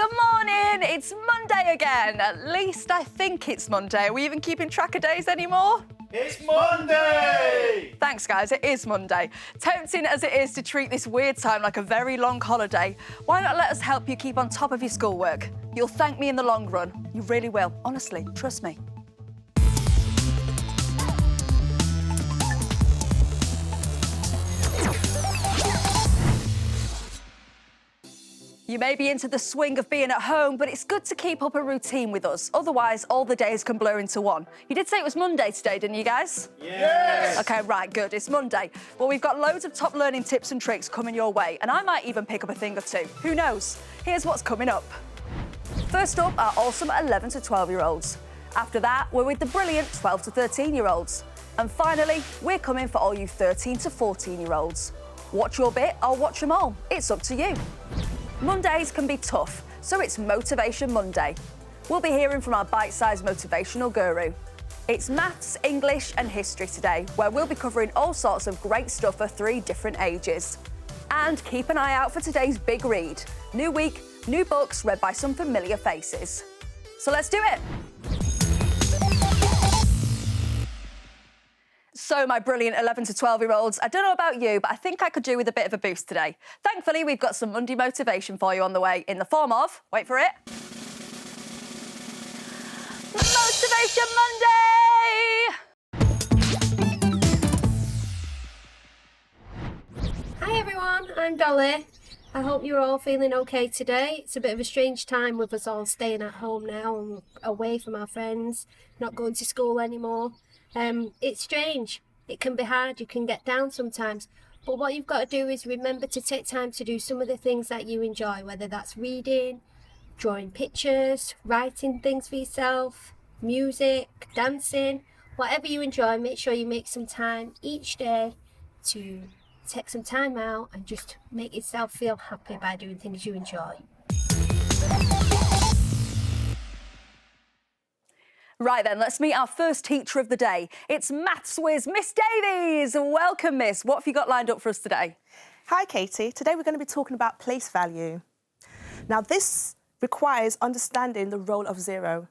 Good morning. It's Monday again. At least I think it's Monday. Are we even keeping track of days anymore? It's Monday! Thanks, guys. It is Monday. Tempting as it is to treat this weird time like a very long holiday, why not let us help you keep on top of your schoolwork? You'll thank me in the long run. You really will. Honestly, trust me. You may be into the swing of being at home, but it's good to keep up a routine with us. Otherwise, all the days can blur into one. You did say it was Monday today, didn't you guys? Yes! OK, right, good. It's Monday. Well, we've got loads of top learning tips and tricks coming your way, and I might even pick up a thing or two. Who knows? Here's what's coming up. First up, our awesome 11 to 12-year-olds. After that, we're with the brilliant 12 to 13-year-olds. And finally, we're coming for all you 13 to 14-year-olds. Watch your bit or watch them all. It's up to you. Mondays can be tough, so it's Motivation Monday. We'll be hearing from our bite-sized motivational guru. It's maths, English and history today, where we'll be covering all sorts of great stuff for 3 different ages. And keep an eye out for today's big read. New week, new books read by some familiar faces. So let's do it. So, my brilliant 11 to 12-year-olds, I don't know about you, but I think I could do with a bit of a boost today. Thankfully, we've got some Monday motivation for you on the way in the form of, wait for it, Motivation Monday! Hi everyone, I'm Dolly. I hope you're all feeling okay today. It's a bit of a strange time with us all staying at home now and away from our friends, not going to school anymore. It's strange. It can be hard. You can get down sometimes. But what you've got to do is remember to take time to do some of the things that you enjoy, whether that's reading, drawing pictures, writing things for yourself, music, dancing, whatever you enjoy. Make sure you make some time each day to take some time out and just make yourself feel happy by doing things you enjoy. Right then, let's meet our first teacher of the day. It's Maths Whiz, Miss Davies. Welcome, Miss. What have you got lined up for us today? Hi, Katie. Today we're going to be talking about place value. Now, this requires understanding the role of 0,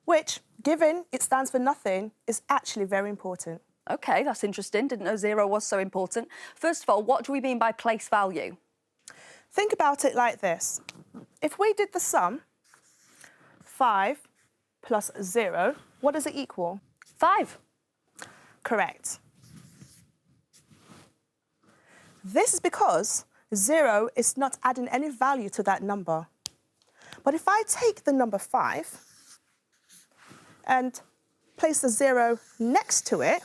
which, given it stands for nothing, is actually very important. OK, that's interesting. Didn't know 0 was so important. First of all, what do we mean by place value? Think about it like this. If we did the sum, 5 plus 0, what does it equal? 5. Correct. This is because 0 is not adding any value to that number. But if I take the number 5 and place the 0 next to it,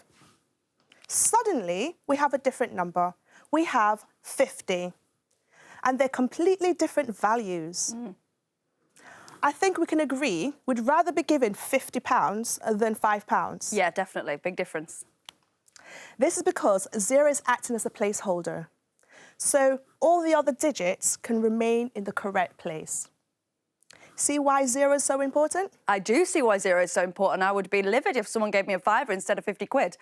suddenly we have a different number. We have 50. And they're completely different values. I think we can agree we'd rather be given £50 than £5. Yeah, definitely. Big difference. This is because 0 is acting as a placeholder. So all the other digits can remain in the correct place. See why 0 is so important? I do see why 0 is so important. I would be livid if someone gave me a fiver instead of 50 quid.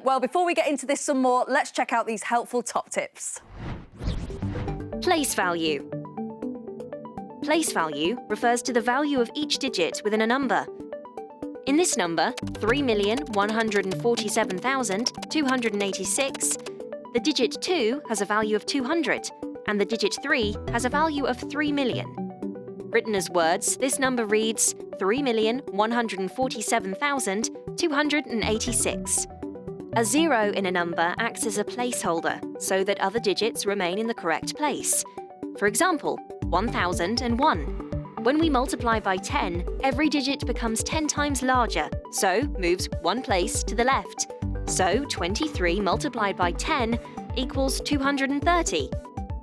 Well, before we get into this some more, let's check out these helpful top tips. Place value. Place value refers to the value of each digit within a number. In this number, 3,147,286, the digit 2 has a value of 200, and the digit 3 has a value of 3 million. Written as words, this number reads 3,147,286. A 0 in a number acts as a placeholder so that other digits remain in the correct place. For example, 1001. When we multiply by 10, every digit becomes 10 times larger, so moves 1 place to the left. So 23 multiplied by 10 equals 230.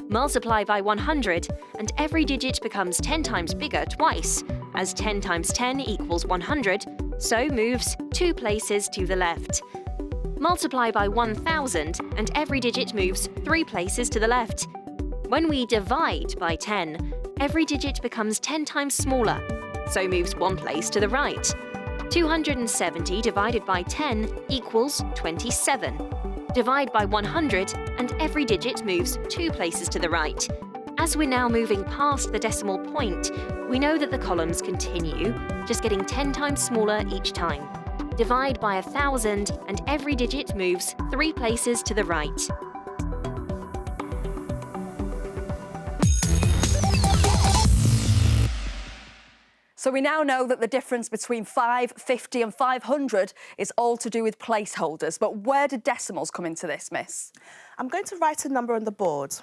Multiply by 100, and every digit becomes 10 times bigger twice, as 10 times 10 equals 100, so moves 2 places to the left. Multiply by 1,000, and every digit moves 3 places to the left. When we divide by 10, every digit becomes 10 times smaller, so moves 1 place to the right. 270 divided by 10 equals 27. Divide by 100, and every digit moves 2 places to the right. As we're now moving past the decimal point, we know that the columns continue, just getting 10 times smaller each time. Divide by 1,000 and every digit moves 3 places to the right. So we now know that the difference between 5, 50 and 500 is all to do with placeholders. But where do decimals come into this, Miss? I'm going to write a number on the board.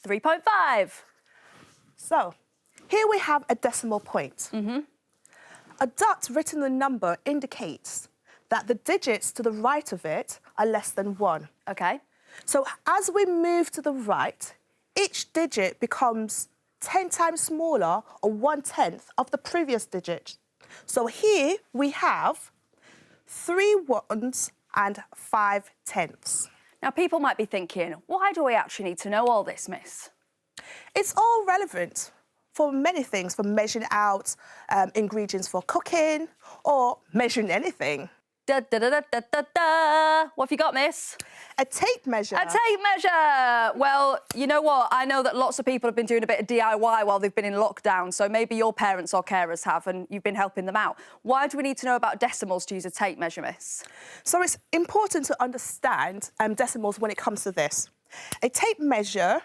3.5. So, here we have a decimal point. A dot written in the number indicates that the digits to the right of it are less than 1. OK. So, as we move to the right, each digit becomes 10 times smaller, or 1/10 of the previous digit. So here we have 3 ones and 5 tenths. Now, people might be thinking, why do we actually need to know all this, Miss? It's all relevant for many things, for measuring out ingredients for cooking or measuring anything. Da, da, da, da, da, da, da. What have you got, Miss? A tape measure. A tape measure! Well, you know what? I know that lots of people have been doing a bit of DIY while they've been in lockdown, so maybe your parents or carers have and you've been helping them out. Why do we need to know about decimals to use a tape measure, Miss? So it's important to understand decimals when it comes to this. A tape measure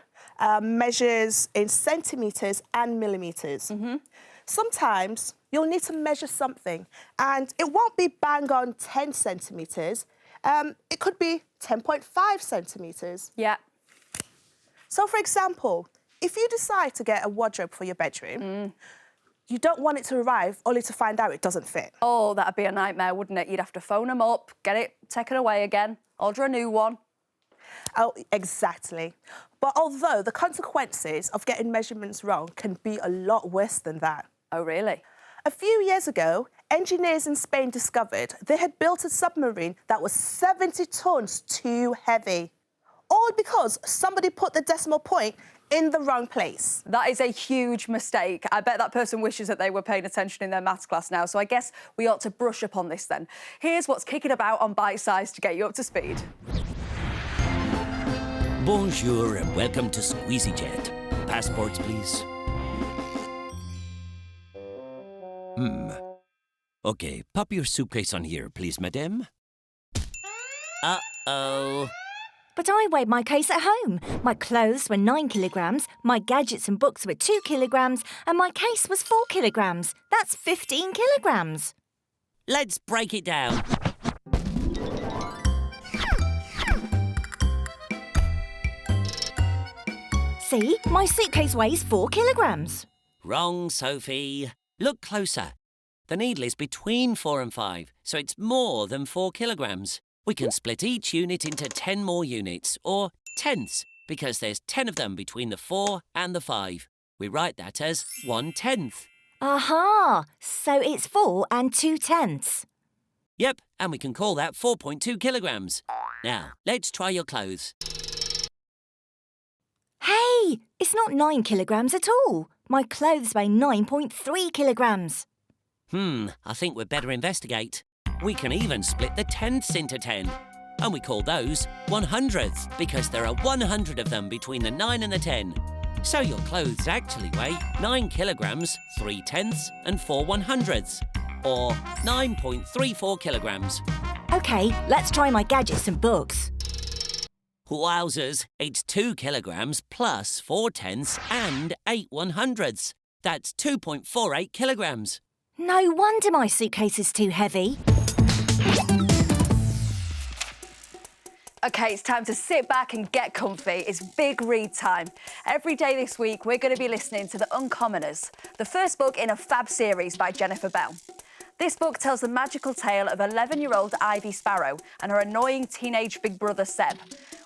measures in centimetres and millimetres. Sometimes you'll need to measure something and it won't be bang on 10 centimetres. It could be 10.5 centimetres. Yeah. So, for example, if you decide to get a wardrobe for your bedroom, you don't want it to arrive only to find out it doesn't fit. Oh, that'd be a nightmare, wouldn't it? You'd have to phone them up, get it taken away again, order a new one. Oh, exactly. But although the consequences of getting measurements wrong can be a lot worse than that. Oh, really? A few years ago, engineers in Spain discovered they had built a submarine that was 70 tons too heavy. All because somebody put the decimal point in the wrong place. That is a huge mistake. I bet that person wishes that they were paying attention in their maths class now, so I guess we ought to brush up on this then. Here's what's kicking about on Bitesize to get you up to speed. Bonjour and welcome to SqueezyJet. Passports, please. Okay, pop your suitcase on here, please, madame. Uh-oh. But I weighed my case at home. My clothes were 9 kilograms, my gadgets and books were 2 kilograms, and my case was 4 kilograms. That's 15 kilograms. Let's break it down. See, my suitcase weighs 4 kilograms. Wrong, Sophie. Look closer. The needle is between 4 and 5, so it's more than 4 kilograms. We can split each unit into 10 more units, or tenths, because there's 10 of them between the 4 and the 5. We write that as 1/10. Aha! So it's 4 and 2 tenths. Yep, and we can call that 4.2 kilograms. Now, let's try your clothes. Hey! It's not 9 kilograms at all. My clothes weigh 9.3 kilograms. I think we'd better investigate. We can even split the tenths into 10. And we call those 100ths because there are 100 of them between the 9 and the 10. So your clothes actually weigh 9 kilograms, 3 tenths and 4 100ths, or 9.34 kilograms. OK, let's try my gadgets and books. Wowzers, it's 2 kilograms plus 4 tenths and 8 100ths. That's 2.48 kilograms. No wonder my suitcase is too heavy. OK, it's time to sit back and get comfy. It's big read time. Every day this week, we're going to be listening to The Uncommoners, the first book in a fab series by Jennifer Bell. This book tells the magical tale of 11-year-old Ivy Sparrow and her annoying teenage big brother Seb.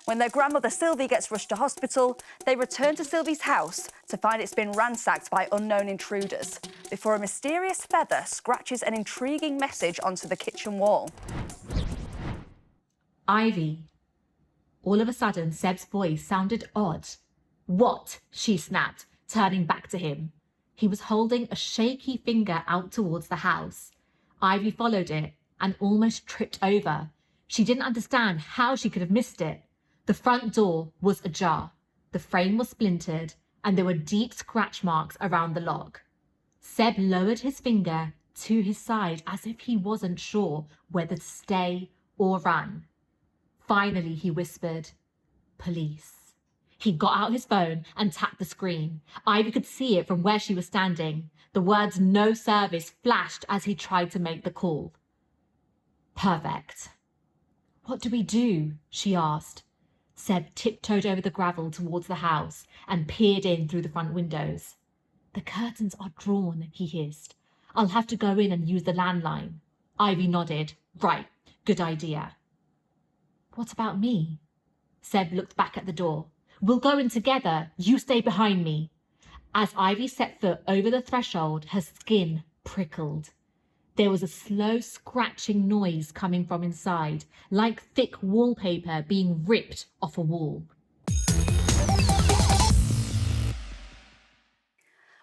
When their grandmother Sylvie gets rushed to hospital, they return to Sylvie's house to find it's been ransacked by unknown intruders, before a mysterious feather scratches an intriguing message onto the kitchen wall. Ivy. All of a sudden, Seb's voice sounded odd. What? She snapped, turning back to him. He was holding a shaky finger out towards the house. Ivy followed it and almost tripped over. She didn't understand how she could have missed it. The front door was ajar, the frame was splintered, and there were deep scratch marks around the lock. Seb lowered his finger to his side as if he wasn't sure whether to stay or run. Finally, he whispered, "Police." He got out his phone and tapped the screen. Ivy could see it from where she was standing. The words "no service" flashed as he tried to make the call. Perfect. "What do we do?" she asked. Seb tiptoed over the gravel towards the house and peered in through the front windows. "The curtains are drawn," he hissed. "I'll have to go in and use the landline." Ivy nodded. "Right, good idea." "What about me?" Seb looked back at the door. "We'll go in together. You stay behind me." As Ivy set foot over the threshold, her skin prickled. There was a slow scratching noise coming from inside, like thick wallpaper being ripped off a wall.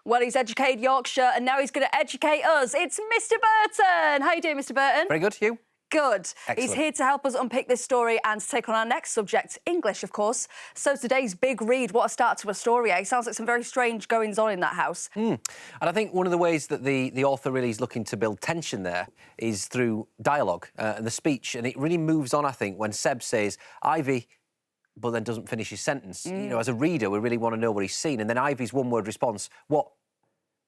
Well, he's educated Yorkshire and now he's going to educate us. It's Mr. Burton. How you doing, Mr. Burton? Very good, Hugh. Good. Excellent. He's here to help us unpick this story and to take on our next subject, English, of course. So today's big read, what a start to a story, eh? Sounds like some very strange goings-on in that house. And I think one of the ways that the author really is looking to build tension there is through dialogue and the speech. And it really moves on, I think, when Seb says, "Ivy," but then doesn't finish his sentence. You know, as a reader, we really want to know what he's seen. And then Ivy's one-word response, "What?"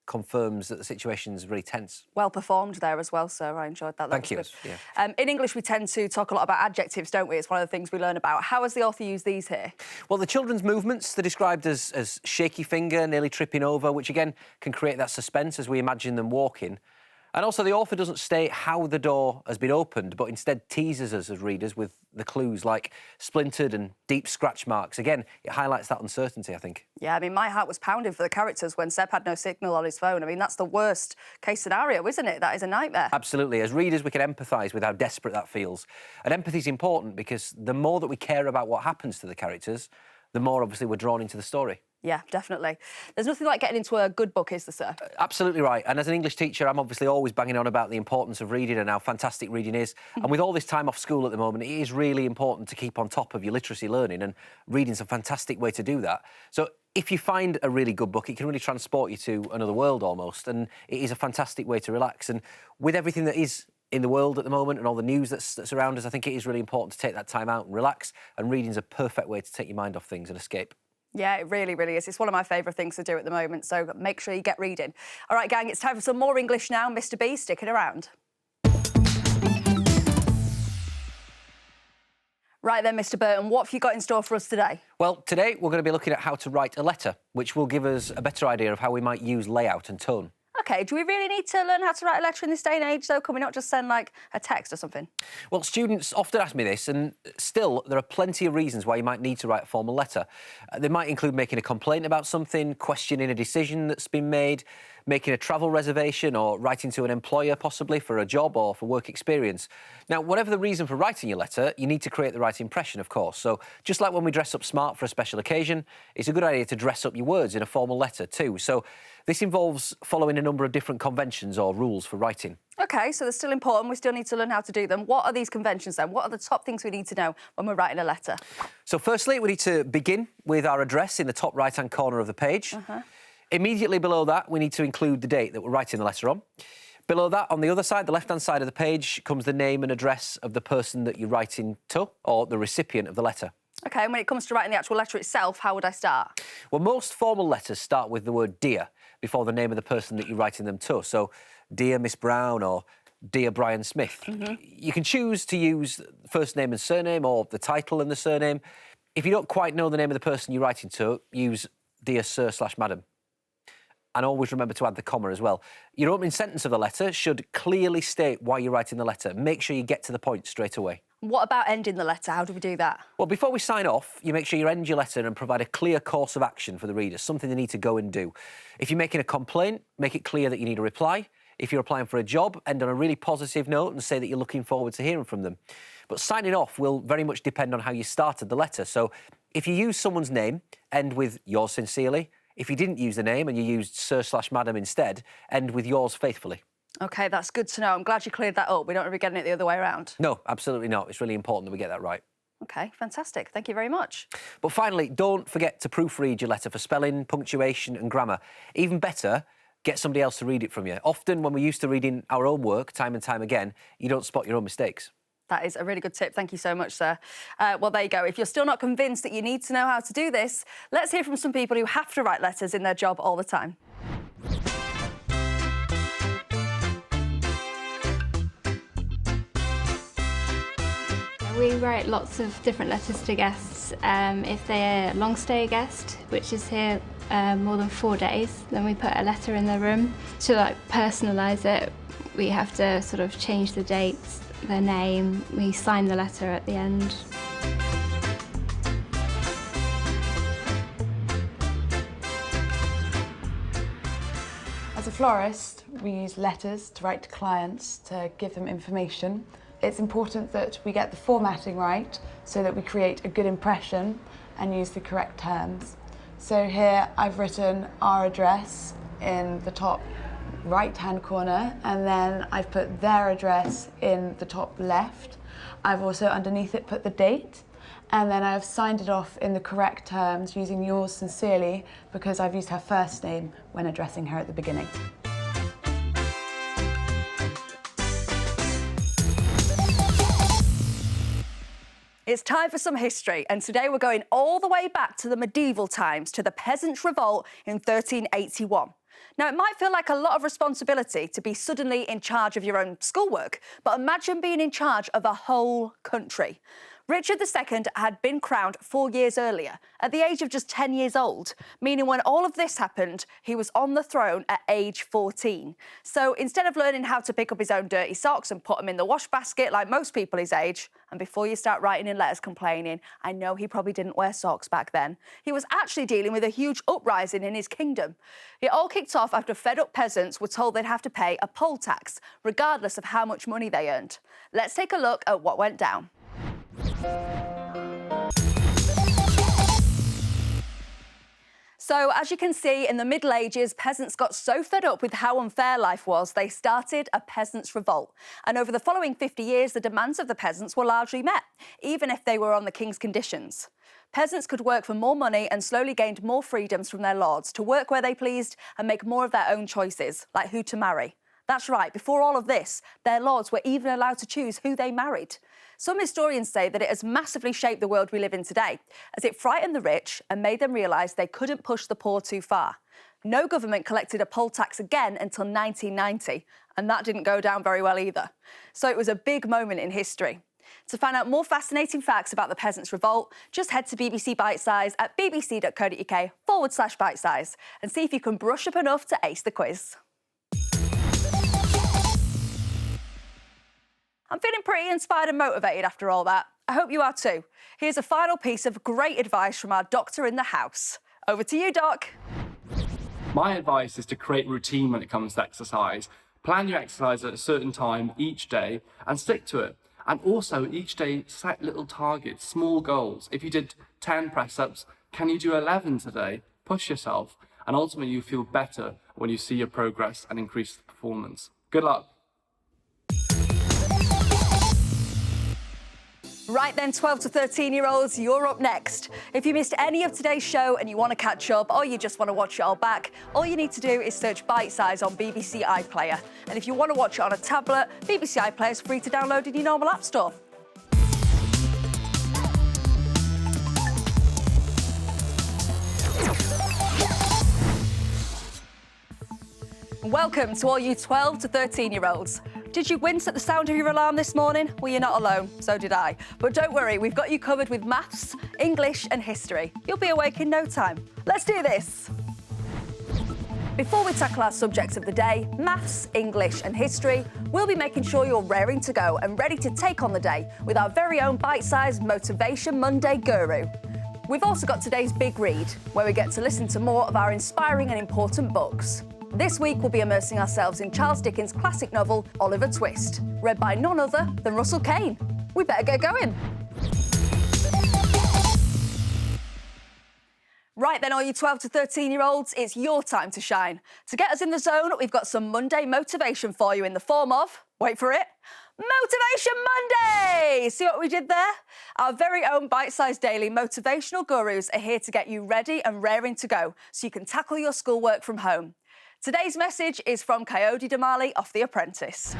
confirms that the situation's really tense. Well performed there as well, sir. I enjoyed that. Thank you. Good. Yeah. In English, we tend to talk a lot about adjectives, don't we? It's one of the things we learn about. How has the author used these here? Well, the children's movements, they're described as shaky finger, nearly tripping over, which again can create that suspense as we imagine them walking. And also the author doesn't state how the door has been opened, but instead teases us as readers with the clues like splintered and deep scratch marks. Again, it highlights that uncertainty, I think. Yeah, I mean, my heart was pounding for the characters when Seb had no signal on his phone. I mean, that's the worst case scenario, isn't it? That is a nightmare. Absolutely. As readers, we can empathise with how desperate that feels. And empathy is important because the more that we care about what happens to the characters, the more, obviously, we're drawn into the story. Yeah, definitely. There's nothing like getting into a good book, is there, sir? Absolutely right. And as an English teacher, I'm obviously always banging on about the importance of reading and how fantastic reading is. And with all this time off school at the moment, it is really important to keep on top of your literacy learning, and reading's a fantastic way to do that. So if you find a really good book, it can really transport you to another world almost, and it is a fantastic way to relax. And with everything that is in the world at the moment and all the news that's around us, I think it is really important to take that time out and relax, and reading's a perfect way to take your mind off things and escape. Yeah, it really, really is. It's one of my favourite things to do at the moment, so make sure you get reading. All right, gang, it's time for some more English now. Mr. B, sticking around. Right then, Mr. Burton, what have you got in store for us today? Well, today we're going to be looking at how to write a letter, which will give us a better idea of how we might use layout and tone. OK, do we really need to learn how to write a letter in this day and age, though? Can we not just send, like, a text or something? Well, students often ask me this, and still, there are plenty of reasons why you might need to write a formal letter. They might include making a complaint about something, questioning a decision that's been made, making a travel reservation, or writing to an employer, possibly, for a job or for work experience. Now, whatever the reason for writing your letter, you need to create the right impression, of course. So, just like when we dress up smart for a special occasion, it's a good idea to dress up your words in a formal letter, too. So, this involves following a number of different conventions or rules for writing. OK, so they're still important. We still need to learn how to do them. What are these conventions, then? What are the top things we need to know when we're writing a letter? So, firstly, we need to begin with our address in the top right-hand corner of the page. Immediately below that, we need to include the date that we're writing the letter on. Below that, on the other side, the left-hand side of the page, comes the name and address of the person that you're writing to, or the recipient of the letter. OK, and when it comes to writing the actual letter itself, how would I start? Well, most formal letters start with the word dear before the name of the person that you're writing them to. So, Dear Miss Brown or Dear Brian Smith. You can choose to use first name and surname, or the title and the surname. If you don't quite know the name of the person you're writing to, use Dear Sir/Madam. And always remember to add the comma as well. Your opening sentence of the letter should clearly state why you're writing the letter. Make sure you get to the point straight away. What about ending the letter? How do we do that? Well, before we sign off, you make sure you end your letter and provide a clear course of action for the reader, something they need to go and do. If you're making a complaint, make it clear that you need a reply. If you're applying for a job, end on a really positive note and say that you're looking forward to hearing from them. But signing off will very much depend on how you started the letter. So if you use someone's name, end with yours sincerely. If you didn't use the name and you used Sir/Madam instead, end with yours faithfully. OK, that's good to know. I'm glad you cleared that up. We don't want to be getting it the other way around. No, absolutely not. It's really important that we get that right. OK, fantastic. Thank you very much. But finally, don't forget to proofread your letter for spelling, punctuation and grammar. Even better, get somebody else to read it from you. Often when we're used to reading our own work time and time again, you don't spot your own mistakes. That is a really good tip. Thank you so much, sir. Well, there you go. If you're still not convinced that you need to know how to do this, let's hear from some people who have to write letters in their job all the time. We write lots of different letters to guests. If they're a long stay guest, which is here more than 4 days, then we put a letter in their room. To personalise it, we have to sort of change the dates, their name, we sign the letter at the end. As a florist, we use letters to write to clients to give them information. It's important that we get the formatting right so that we create a good impression and use the correct terms. So here I've written our address in the top right-hand corner, and then I've put their address in the top left. I've also underneath it put the date, and then I've signed it off in the correct terms using yours sincerely because I've used her first name when addressing her at the beginning. It's time for some history, and today we're going all the way back to the medieval times, to the Peasants' Revolt in 1381. Now, it might feel like a lot of responsibility to be suddenly in charge of your own schoolwork, but imagine being in charge of a whole country. Richard II had been crowned 4 years earlier, at the age of just 10 years old, meaning when all of this happened, he was on the throne at age 14. So instead of learning how to pick up his own dirty socks and put them in the wash basket like most people his age, and before you start writing in letters complaining, I know he probably didn't wear socks back then, he was actually dealing with a huge uprising in his kingdom. It all kicked off after fed-up peasants were told they'd have to pay a poll tax, regardless of how much money they earned. Let's take a look at what went down. So, as you can see, in the Middle Ages, peasants got so fed up with how unfair life was, they started a peasants' revolt. And over the following 50 years, the demands of the peasants were largely met, even if they were on the king's conditions. Peasants could work for more money and slowly gained more freedoms from their lords to work where they pleased and make more of their own choices, like who to marry. That's right, before all of this, their lords were even allowed to choose who they married. Some historians say that it has massively shaped the world we live in today, as it frightened the rich and made them realise they couldn't push the poor too far. No government collected a poll tax again until 1990, and that didn't go down very well either. So it was a big moment in history. To find out more fascinating facts about the Peasants' Revolt, just head to BBC Bitesize at bbc.co.uk/bitesize and see if you can brush up enough to ace the quiz. I'm feeling pretty inspired and motivated after all that. I hope you are too. Here's a final piece of great advice from our doctor in the house. Over to you, Doc. My advice is to create routine when it comes to exercise. Plan your exercise at a certain time each day and stick to it. And also each day set little targets, small goals. If you did 10 press-ups, can you do 11 today? Push yourself. And ultimately you feel better when you see your progress and increase the performance. Good luck. Right then, 12 to 13-year-olds, you're up next. If you missed any of today's show and you want to catch up or you just want to watch it all back, all you need to do is search Bitesize on BBC iPlayer. And if you want to watch it on a tablet, BBC iPlayer is free to download in your normal app store. Welcome to all you 12 to 13-year-olds. Did you wince at the sound of your alarm this morning? Well, you're not alone, so did I. But don't worry, we've got you covered with maths, English and history. You'll be awake in no time. Let's do this. Before we tackle our subjects of the day, maths, English and history, we'll be making sure you're raring to go and ready to take on the day with our very own bite-sized Motivation Monday guru. We've also got today's big read, where we get to listen to more of our inspiring and important books. This week, we'll be immersing ourselves in Charles Dickens' classic novel, Oliver Twist, read by none other than Russell Kane. We better get going. Right then, all you 12 to 13-year-olds, it's your time to shine. To get us in the zone, we've got some Monday motivation for you in the form of, wait for it, Motivation Monday! See what we did there? Our very own Bitesize Daily motivational gurus are here to get you ready and raring to go so you can tackle your schoolwork from home. Today's message is from Coyote Damali off The Apprentice.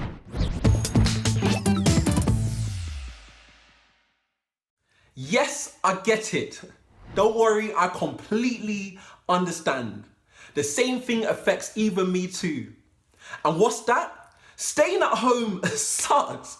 Yes, I get it. Don't worry, I completely understand. The same thing affects even me too. And what's that? Staying at home sucks,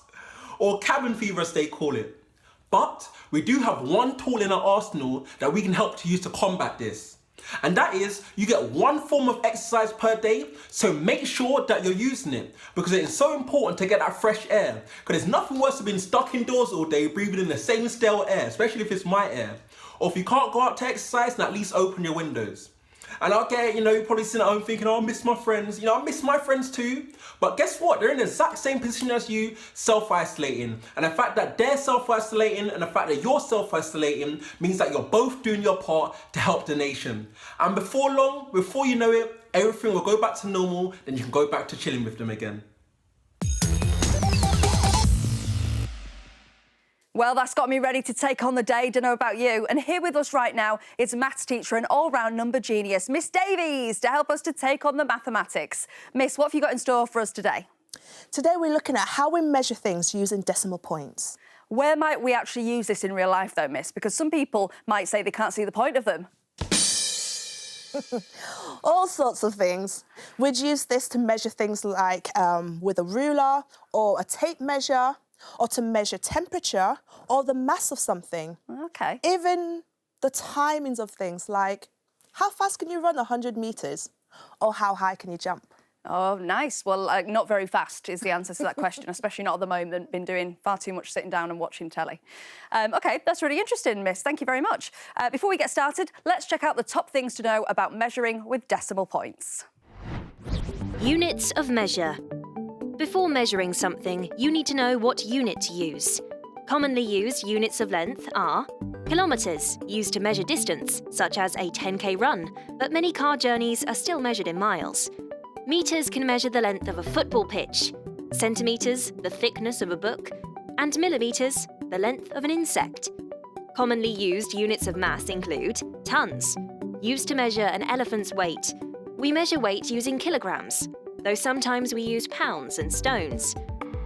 or cabin fever as they call it. But we do have one tool in our arsenal that we can help to use to combat this. And that is, you get one form of exercise per day, so make sure that you're using it, because it is so important to get that fresh air. Because there's nothing worse than being stuck indoors all day, breathing in the same stale air, especially if it's my air. Or if you can't go out to exercise, then at least open your windows. And I get, you're probably sitting at home thinking, oh, I miss my friends. I miss my friends too. But guess what? They're in the exact same position as you, self-isolating. And the fact that they're self-isolating and the fact that you're self-isolating means that you're both doing your part to help the nation. And before long, before you know it, everything will go back to normal, then you can go back to chilling with them again. Well, that's got me ready to take on the day, don't know about you. And here with us right now is maths teacher and all-round number genius, Miss Davies, to help us to take on the mathematics. Miss, what have you got in store for us today? Today we're looking at how we measure things using decimal points. Where might we actually use this in real life though, Miss? Because some people might say they can't see the point of them. All sorts of things. We'd use this to measure things like with a ruler or a tape measure, or to measure temperature or the mass of something. OK. Even the timings of things, like how fast can you run 100 metres or how high can you jump? Oh, nice. Well, not very fast is the answer to that question, especially not at the moment. Been doing far too much sitting down and watching telly. OK, that's really interesting, Miss. Thank you very much. Before we get started, let's check out the top things to know about measuring with decimal points. Units of measure. Before measuring something, you need to know what unit to use. Commonly used units of length are kilometres, used to measure distance, such as a 10k run, but many car journeys are still measured in miles. Metres can measure the length of a football pitch, centimetres, the thickness of a book, and millimetres, the length of an insect. Commonly used units of mass include tonnes, used to measure an elephant's weight. We measure weight using kilograms, though sometimes we use pounds and stones.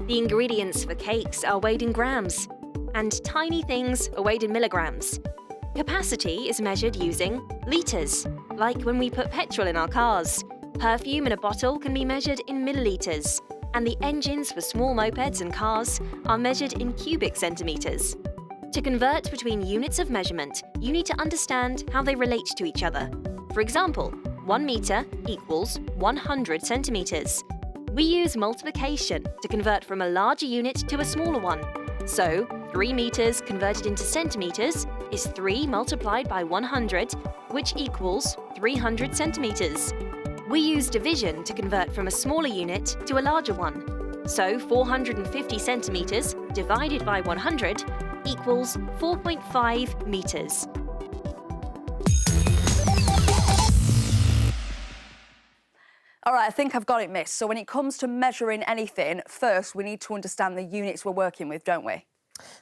The ingredients for cakes are weighed in grams, and tiny things are weighed in milligrams. Capacity is measured using litres, like when we put petrol in our cars. Perfume in a bottle can be measured in millilitres, and the engines for small mopeds and cars are measured in cubic centimetres. To convert between units of measurement, you need to understand how they relate to each other. For example, 1 metre equals 100 centimetres. We use multiplication to convert from a larger unit to a smaller one. So, 3 metres converted into centimetres is 3 multiplied by 100, which equals 300 centimetres. We use division to convert from a smaller unit to a larger one. So, 450 centimetres divided by 100 equals 4.5 metres. All right, I think I've got it, Miss. So when it comes to measuring anything, first we need to understand the units we're working with, don't we?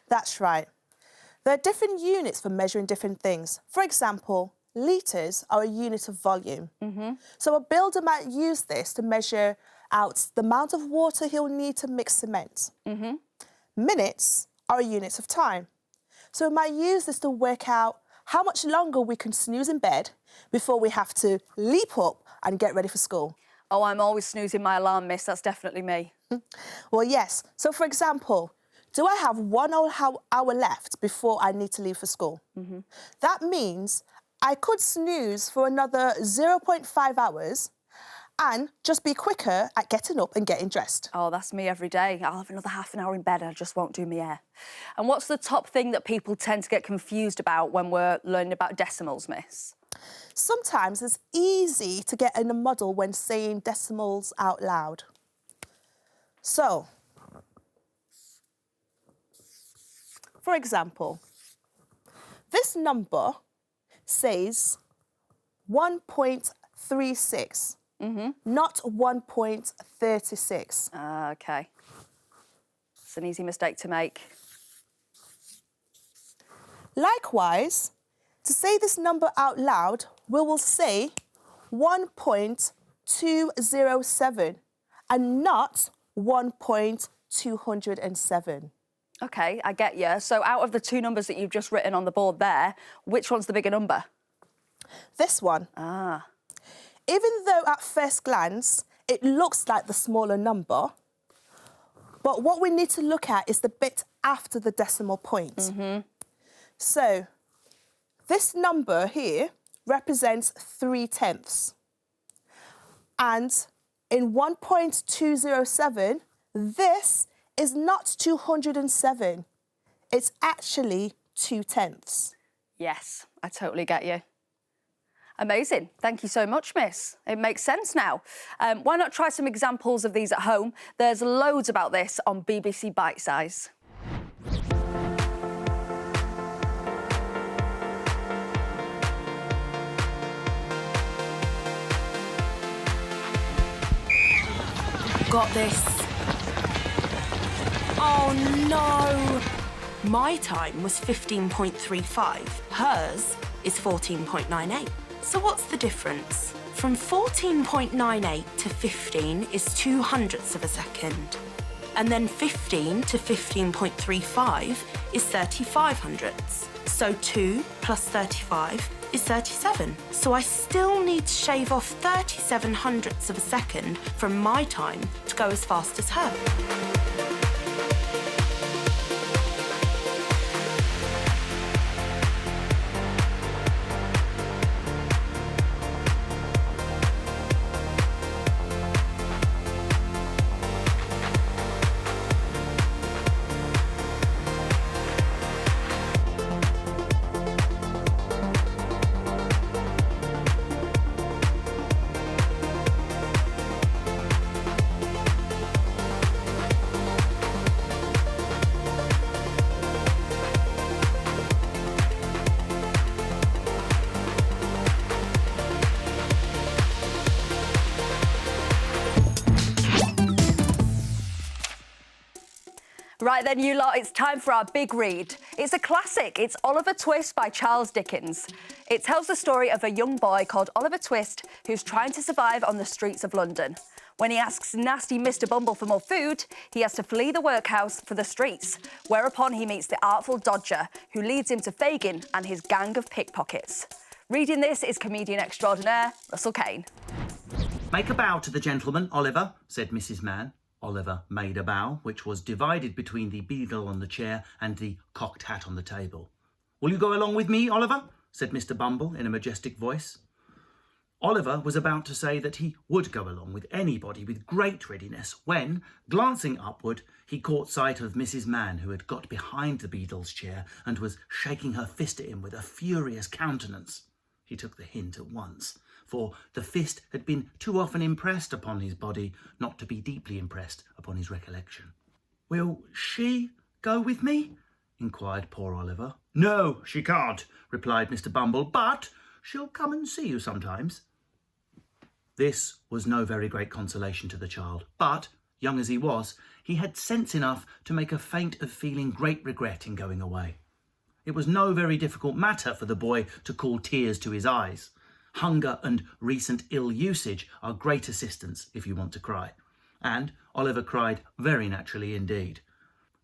That's right. There are different units for measuring different things. For example, litres are a unit of volume. So a builder might use this to measure out the amount of water he'll need to mix cement. Minutes are a unit of time. So we might use this to work out how much longer we can snooze in bed before we have to leap up and get ready for school. Oh, I'm always snoozing my alarm, Miss. That's definitely me. Well, yes. So, for example, do I have 1 hour left before I need to leave for school? That means I could snooze for another 0.5 hours and just be quicker at getting up and getting dressed. Oh, that's me every day. I'll have another half an hour in bed and I just won't do my hair. And what's the top thing that people tend to get confused about when we're learning about decimals, Miss? Sometimes it's easy to get in a muddle when saying decimals out loud. So, for example, this number says 1.36, not 1.36. OK. It's an easy mistake to make. Likewise, to say this number out loud, we will say 1.207 and not 1.207. OK, I get you. So out of the two numbers that you've just written on the board there, which one's the bigger number? This one. Ah. Even though at first glance it looks like the smaller number, but what we need to look at is the bit after the decimal point. Mm-hmm. So this number here represents 3/10. And in 1.207, this is not 207. It's actually 2/10. Yes, I totally get you. Amazing. Thank you so much, Miss. It makes sense now. Why not try some examples of these at home? There's loads about this on BBC Bitesize. Got this. Oh no! My time was 15.35. Hers is 14.98. So what's the difference? From 14.98 to 15 is 2/100ths of a second. And then 15 to 15.35 is 35/100ths. So 2 plus 35 is 37. So I still need to shave off 37/100ths of a second from my time to go as fast as her. Right then, you lot, it's time for our big read. It's a classic. It's Oliver Twist by Charles Dickens. It tells the story of a young boy called Oliver Twist who's trying to survive on the streets of London. When he asks nasty Mr. Bumble for more food, he has to flee the workhouse for the streets, whereupon he meets the artful Dodger, who leads him to Fagin and his gang of pickpockets. Reading this is comedian extraordinaire Russell Kane. Make a bow to the gentleman, Oliver, said Mrs. Mann. Oliver made a bow, which was divided between the beagle on the chair and the cocked hat on the table. Will you go along with me, Oliver? Said Mr. Bumble in a majestic voice. Oliver was about to say that he would go along with anybody with great readiness when, glancing upward, he caught sight of Mrs. Mann, who had got behind the beadle's chair and was shaking her fist at him with a furious countenance. He took the hint at once, for the fist had been too often impressed upon his body not to be deeply impressed upon his recollection. Will she go with me? Inquired poor Oliver. No, she can't, replied Mr. Bumble, but she'll come and see you sometimes. This was no very great consolation to the child, but, young as he was, he had sense enough to make a feint of feeling great regret in going away. It was no very difficult matter for the boy to call tears to his eyes. Hunger and recent ill usage are great assistants if you want to cry. And Oliver cried very naturally indeed.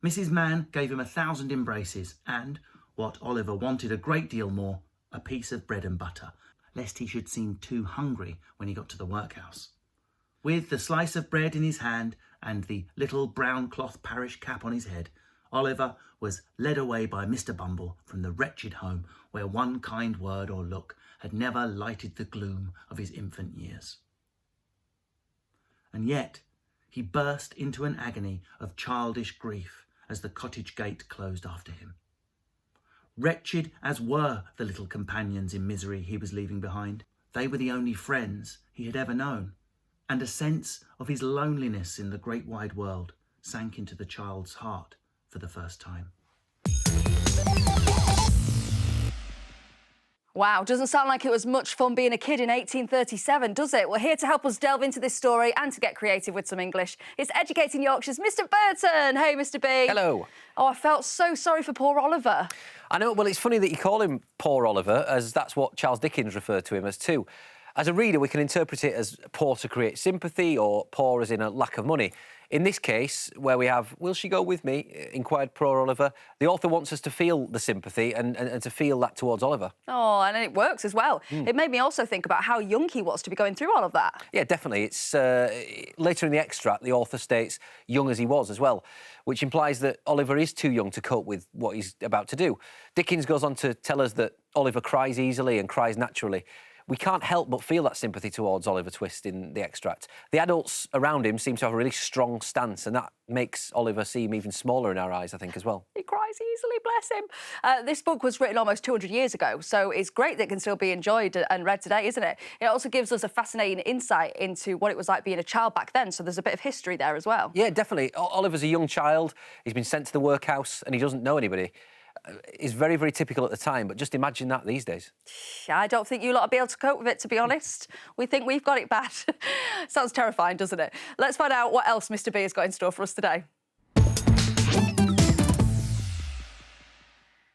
Mrs. Mann gave him 1,000 embraces and, what Oliver wanted a great deal more, a piece of bread and butter, lest he should seem too hungry when he got to the workhouse. With the slice of bread in his hand and the little brown cloth parish cap on his head, Oliver was led away by Mr. Bumble from the wretched home where one kind word or look had never lighted the gloom of his infant years. And yet he burst into an agony of childish grief as the cottage gate closed after him. Wretched as were the little companions in misery he was leaving behind, they were the only friends he had ever known, and a sense of his loneliness in the great wide world sank into the child's heart for the first time. Wow, doesn't sound like it was much fun being a kid in 1837, does it? Well, here to help us delve into this story and to get creative with some English, it's Educating Yorkshire's Mr. Burton. Hey, Mr. B. Hello. Oh, I felt so sorry for poor Oliver. I know, well, it's funny that you call him Poor Oliver, as that's what Charles Dickens referred to him as too. As a reader, we can interpret it as poor to create sympathy or poor as in a lack of money. In this case, where we have, will she go with me, inquired poor Oliver, the author wants us to feel the sympathy and to feel that towards Oliver. Oh, and it works as well. It made me also think about how young he was to be going through all of that. Yeah, definitely. It's later in the extract, the author states young as he was as well, which implies that Oliver is too young to cope with what he's about to do. Dickens goes on to tell us that Oliver cries easily and cries naturally. We can't help but feel that sympathy towards Oliver Twist in the extract. The adults around him seem to have a really strong stance, and that makes Oliver seem even smaller in our eyes, I think, as well. He cries easily, bless him. This book was written almost 200 years ago, so it's great that it can still be enjoyed and read today, isn't it? It also gives us a fascinating insight into what it was like being a child back then, so there's a bit of history there as well. Yeah, definitely. Oliver's a young child. He's been sent to the workhouse and he doesn't know anybody. It's very, very typical at the time, but just imagine that these days. I don't think you lot will be able to cope with it, to be honest. We think we've got it bad. Sounds terrifying, doesn't it? Let's find out what else Mr. B has got in store for us today.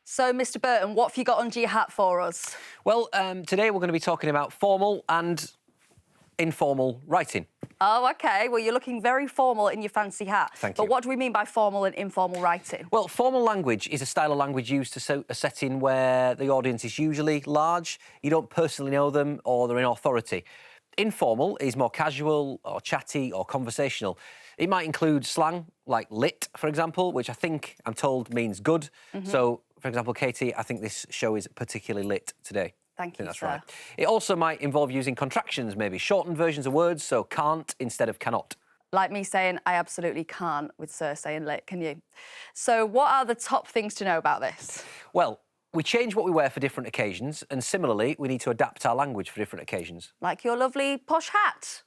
So, Mr. Burton, what have you got under your hat for us? Well, today we're going to be talking about formal and informal writing. Oh, OK. Well, you're looking very formal in your fancy hat. Thank you. But what do we mean by formal and informal writing? Well, formal language is a style of language used to suit a setting where the audience is usually large, you don't personally know them, or they're in authority. Informal is more casual or chatty or conversational. It might include slang, like lit, for example, which I'm told means good. So, for example, Katie, I think this show is particularly lit today. Thank you, that's sir. right. It also might involve using contractions, maybe shortened versions of words, so can't instead of cannot. Like me saying, I absolutely can't, with Sir saying lit, can you? So what are the top things to know about this? Well, we change what we wear for different occasions, and similarly, we need to adapt our language for different occasions. Like your lovely posh hat.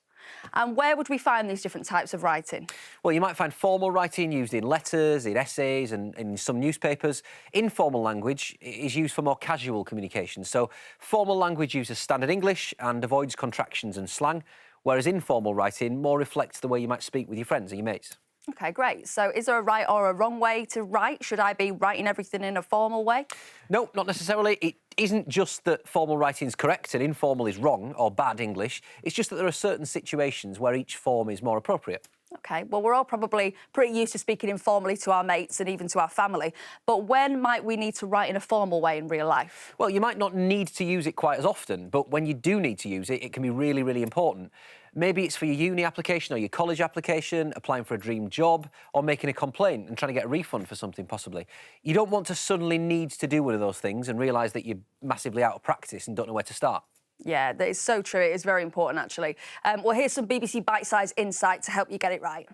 And where would we find these different types of writing? Well, you might find formal writing used in letters, in essays and in some newspapers. Informal language is used for more casual communication. So formal language uses standard English and avoids contractions and slang, whereas informal writing more reflects the way you might speak with your friends and your mates. OK, great. So is there a right or a wrong way to write? Should I be writing everything in a formal way? No, not necessarily. It isn't just that formal writing is correct and informal is wrong or bad English. It's just that there are certain situations where each form is more appropriate. OK, well, we're all probably pretty used to speaking informally to our mates and even to our family. But when might we need to write in a formal way in real life? Well, you might not need to use it quite as often, but when you do need to use it, it can be really, really important. Maybe it's for your uni application or your college application, applying for a dream job, or making a complaint and trying to get a refund for something, possibly. You don't want to suddenly need to do one of those things and realise that you're massively out of practice and don't know where to start. Yeah, that is so true. It is very important, actually. Well, here's some BBC Bitesize insight to help you get it right.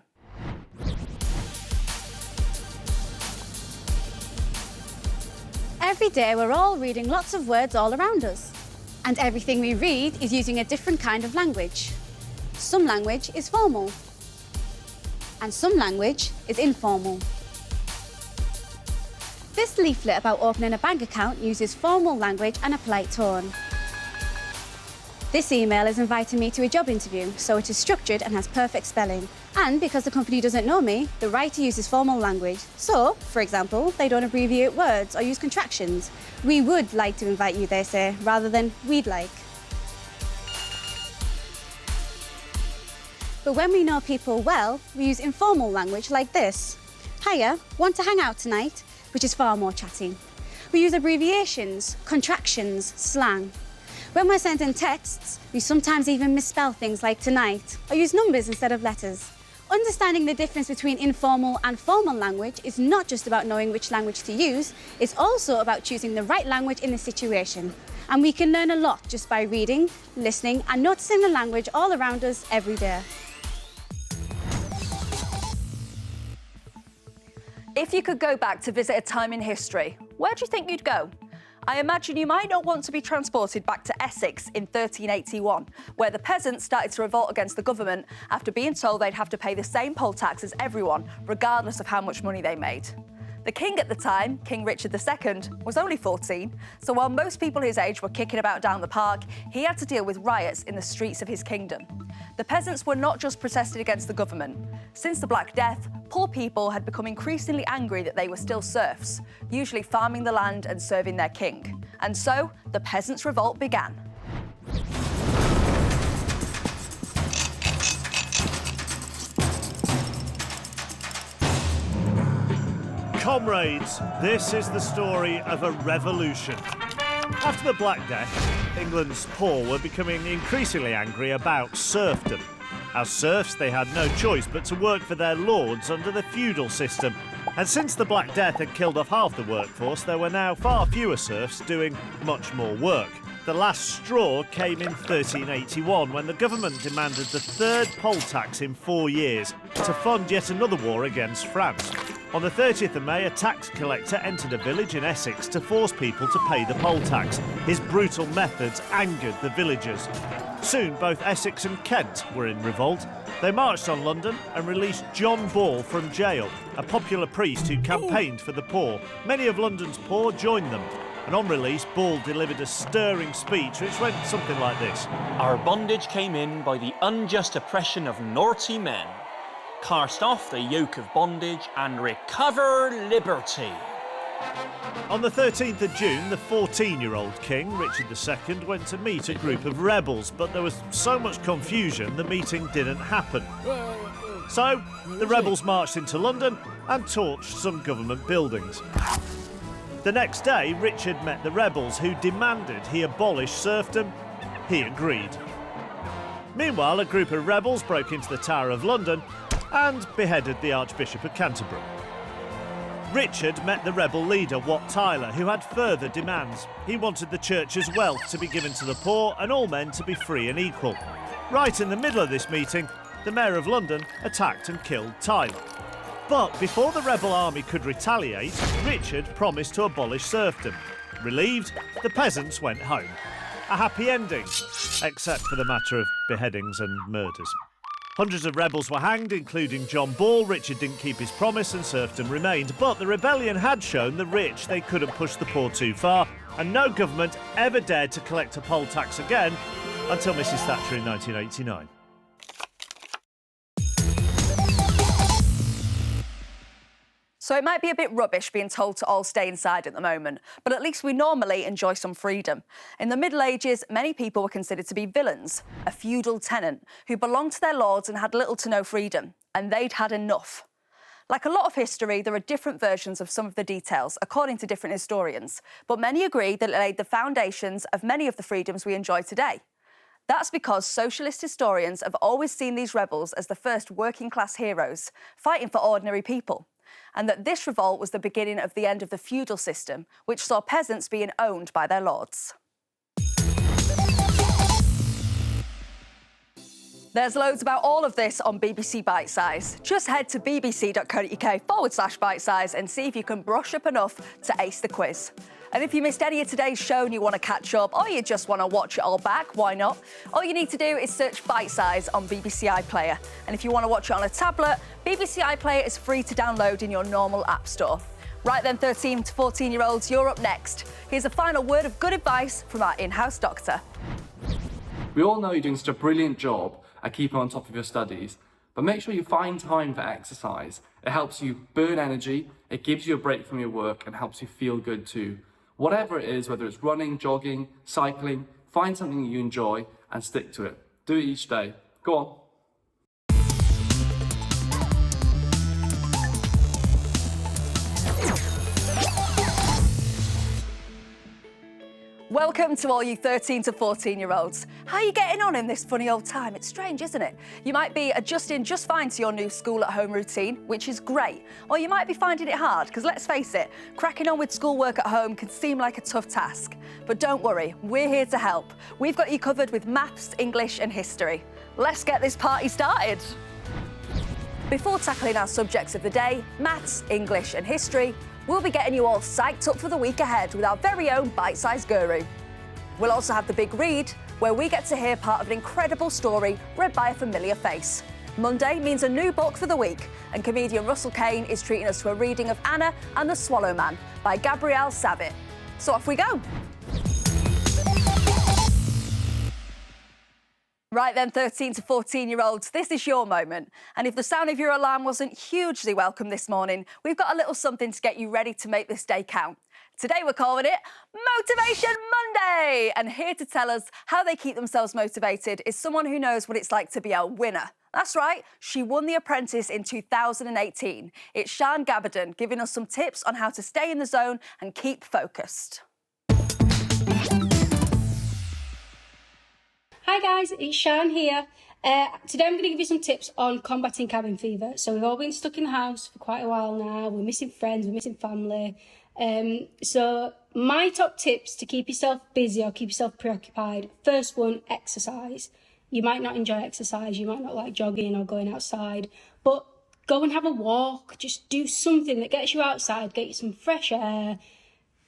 Every day we're all reading lots of words all around us. And everything we read is using a different kind of language. Some language is formal. And some language is informal. This leaflet about opening a bank account uses formal language and a polite tone. This email is inviting me to a job interview, so it is structured and has perfect spelling. And because the company doesn't know me, the writer uses formal language. So, for example, they don't abbreviate words or use contractions. We would like to invite you, they say, rather than we'd like. But when we know people well, we use informal language like this. Hiya, want to hang out tonight? Which is far more chatty. We use abbreviations, contractions, slang. When we're sending texts, we sometimes even misspell things like tonight, or use numbers instead of letters. Understanding the difference between informal and formal language is not just about knowing which language to use, it's also about choosing the right language in the situation. And we can learn a lot just by reading, listening, and noticing the language all around us every day. If you could go back to visit a time in history, where do you think you'd go? I imagine you might not want to be transported back to Essex in 1381, where the peasants started to revolt against the government after being told they'd have to pay the same poll tax as everyone, regardless of how much money they made. The king at the time, King Richard II, was only 14, so while most people his age were kicking about down the park, he had to deal with riots in the streets of his kingdom. The peasants were not just protesting against the government. Since the Black Death, poor people had become increasingly angry that they were still serfs, usually farming the land and serving their king. And so, the peasants' revolt began. Comrades, this is the story of a revolution. After the Black Death, England's poor were becoming increasingly angry about serfdom. As serfs, they had no choice but to work for their lords under the feudal system. And since the Black Death had killed off half the workforce, there were now far fewer serfs doing much more work. The last straw came in 1381 when the government demanded the third poll tax in 4 years to fund yet another war against France. On the 30th of May, a tax collector entered a village in Essex to force people to pay the poll tax. His brutal methods angered the villagers. Soon, both Essex and Kent were in revolt. They marched on London and released John Ball from jail, a popular priest who campaigned for the poor. Many of London's poor joined them. And on release, Ball delivered a stirring speech which went something like this. Our bondage came in by the unjust oppression of naughty men. Cast off the yoke of bondage and recover liberty. On the 13th of June, the 14-year-old king, Richard II, went to meet a group of rebels, but there was so much confusion the meeting didn't happen. So, the rebels marched into London and torched some government buildings. The next day, Richard met the rebels who demanded he abolish serfdom. He agreed. Meanwhile, a group of rebels broke into the Tower of London and beheaded the Archbishop of Canterbury. Richard met the rebel leader, Wat Tyler, who had further demands. He wanted the church's wealth to be given to the poor and all men to be free and equal. Right in the middle of this meeting, the Mayor of London attacked and killed Tyler. But before the rebel army could retaliate, Richard promised to abolish serfdom. Relieved, the peasants went home. A happy ending, except for the matter of beheadings and murders. Hundreds of rebels were hanged, including John Ball. Richard didn't keep his promise and serfdom remained. But the rebellion had shown the rich they couldn't push the poor too far, and no government ever dared to collect a poll tax again until Mrs Thatcher in 1989. So it might be a bit rubbish being told to all stay inside at the moment, but at least we normally enjoy some freedom. In the Middle Ages, many people were considered to be villains, a feudal tenant who belonged to their lords and had little to no freedom, and they'd had enough. Like a lot of history, there are different versions of some of the details, according to different historians, but many agree that it laid the foundations of many of the freedoms we enjoy today. That's because socialist historians have always seen these rebels as the first working-class heroes, fighting for ordinary people, and that this revolt was the beginning of the end of the feudal system, which saw peasants being owned by their lords. There's loads about all of this on BBC Bitesize. Just head to bbc.co.uk/bitesize and see if you can brush up enough to ace the quiz. And if you missed any of today's show and you want to catch up, or you just want to watch it all back, why not? All you need to do is search Bitesize on BBC iPlayer. And if you want to watch it on a tablet, BBC iPlayer is free to download in your normal app store. Right then, 13 to 14-year-olds, you're up next. Here's a final word of good advice from our in-house doctor. We all know you're doing such a brilliant job at keeping on top of your studies, but make sure you find time for exercise. It helps you burn energy, it gives you a break from your work, and helps you feel good too. Whatever it is, whether it's running, jogging, cycling, find something that you enjoy and stick to it. Do it each day. Go on. Welcome to all you 13 to 14-year-olds. How are you getting on in this funny old time? It's strange, isn't it? You might be adjusting just fine to your new school-at-home routine, which is great. Or you might be finding it hard, because let's face it, cracking on with schoolwork at home can seem like a tough task. But don't worry, we're here to help. We've got you covered with maths, English and history. Let's get this party started. Before tackling our subjects of the day, maths, English and history, we'll be getting you all psyched up for the week ahead with our very own bite-sized guru. We'll also have the big read, where we get to hear part of an incredible story read by a familiar face. Monday means a new book for the week, and comedian Russell Kane is treating us to a reading of Anna and the Swallow Man by Gabrielle Savitt. So off we go. Right then, 13 to 14-year-olds, this is your moment. And if the sound of your alarm wasn't hugely welcome this morning, we've got a little something to get you ready to make this day count. Today we're calling it Motivation Monday. And here to tell us how they keep themselves motivated is someone who knows what it's like to be a winner. That's right, she won The Apprentice in 2018. It's Sian Gabardine giving us some tips on how to stay in the zone and keep focused. Hi guys, it's Sian here. Today I'm going to give you some tips on combating cabin fever. So we've all been stuck in the house for quite a while now. We're missing friends, we're missing family. So my top tips to keep yourself busy or keep yourself preoccupied. First one, exercise. You might not enjoy exercise, you might not like jogging or going outside, but go and have a walk. Just do something that gets you outside, get you some fresh air.